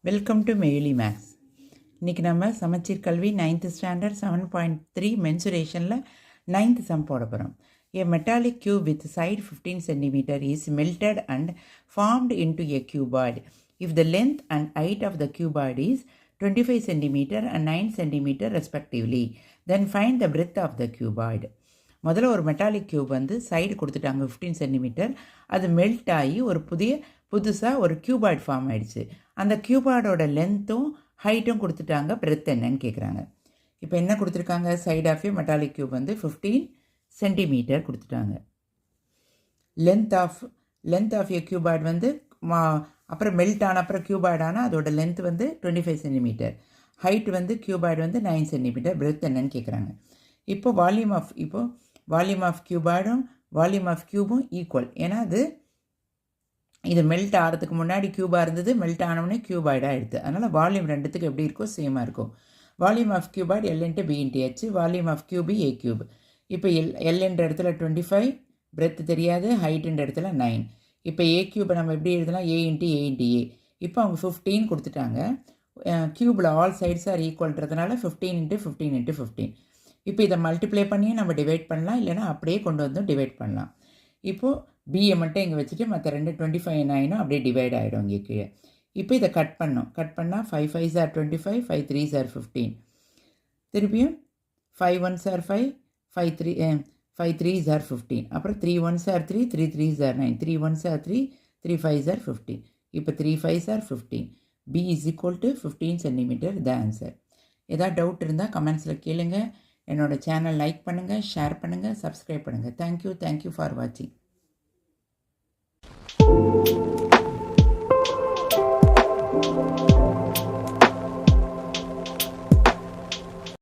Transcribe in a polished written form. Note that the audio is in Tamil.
Welcome to மெயிலி maths. இன்றைக்கி நம்ம சமச்சீர் கல்வி 9th ஸ்டாண்டர்ட் 7.3 மென்சுரேஷனில் 9th சம் போட போகிறோம். A metallic cube with side 15 cm is melted and formed into a cuboid. If the length and height of the cuboid is 25 cm and 9 cm respectively, then find the breadth of the cuboid. முதல்ல ஒரு மெட்டாலிக் கியூப் வந்து சைடு கொடுத்துட்டாங்க 15 சென்டிமீட்டர். அது மெல்ட் ஆகி ஒரு புதுசாக ஒரு கியூபாய்டு ஃபார்ம் ஆகிடுச்சு. அந்த கியூபாய்டோட லென்த்தும் ஹைட்டும் கொடுத்துட்டாங்க. பிரெத் என்னன்னு கேட்குறாங்க. இப்போ என்ன கொடுத்துருக்காங்க? Side of a metallic cube வந்து 15 சென்டிமீட்டர் கொடுத்துட்டாங்க. லென்த் ஆஃப் ஏ கியூபாய்டு வந்து அப்புறம் மெல்ட் ஆன அப்புறம் கியூபாய்டு ஆனால் அதோட லென்த் வந்து 25 சென்டிமீட்டர், ஹைட் வந்து கியூபாய்டு வந்து 9 சென்டிமீட்டர். பிரெத் என்னன்னு கேட்குறாங்க. இப்போ வால்யூம் ஆஃப் கியூபாய்டும் வால்யூம் ஆஃப் கியூபும் ஈக்குவல். ஏன்னா இது மெல்ட் ஆகிறதுக்கு முன்னாடி கியூபாக இருந்தது, மெல்ட் ஆனவுடனே கியூபாய்டாக ஆகிடுது. அதனால் வால்யூம் ரெண்டுத்துக்கு எப்படி இருக்கோ சேமாக இருக்கும். Volume of cuboid L into B into H, volume of cube A cube. இப்போ எல்ன்ற இடத்துல 25, பிரெத் தெரியாது, ஹைட்டுன்ற இடத்துல 9. இப்போ ஏ கியூபை நம்ம எப்படி எழுதலாம்? A into A. இப்போ அவங்க 15 கொடுத்துட்டாங்க. கியூபில் ஆல் சைட்ஸ் ஆர் ஈக்குவல்ன்றதுனால 15 இன்ட்டு 15 இன்ட்டு 15. இப்போ இதை மல்டிப்ளை பண்ணியும் நம்ம டிவைட் பண்ணலாம், இல்லைனா அப்படியே கொண்டு வந்து டிவைட் பண்ணலாம். இப்போது பிஏ மட்டும் இங்கே வச்சுட்டு மற்ற 25 9 அப்படியே டிவைட் ஆகிடும் இங்கே கீழே. இப்போ இதை கட் பண்ணால் 5 5s are 25, 5 3s are 15. திருப்பியும் 5 1s are 5, 5 3s are 15. அப்புறம் 3 1s are 3, 3 3s are 9, 3 1s are 3, 3 5s are 15. இப்போ 3 5s are 15. B is equal to 15 centimeter the answer. ஏதாவது டவுட் இருந்தால் கமெண்ட்ஸில் கேளுங்க. என்னோட சேனல் லைக் பண்ணுங்கள், ஷேர் பண்ணுங்கள், சப்ஸ்கிரைப் பண்ணுங்கள். தேங்க்யூ ஃபார் வாட்சிங்.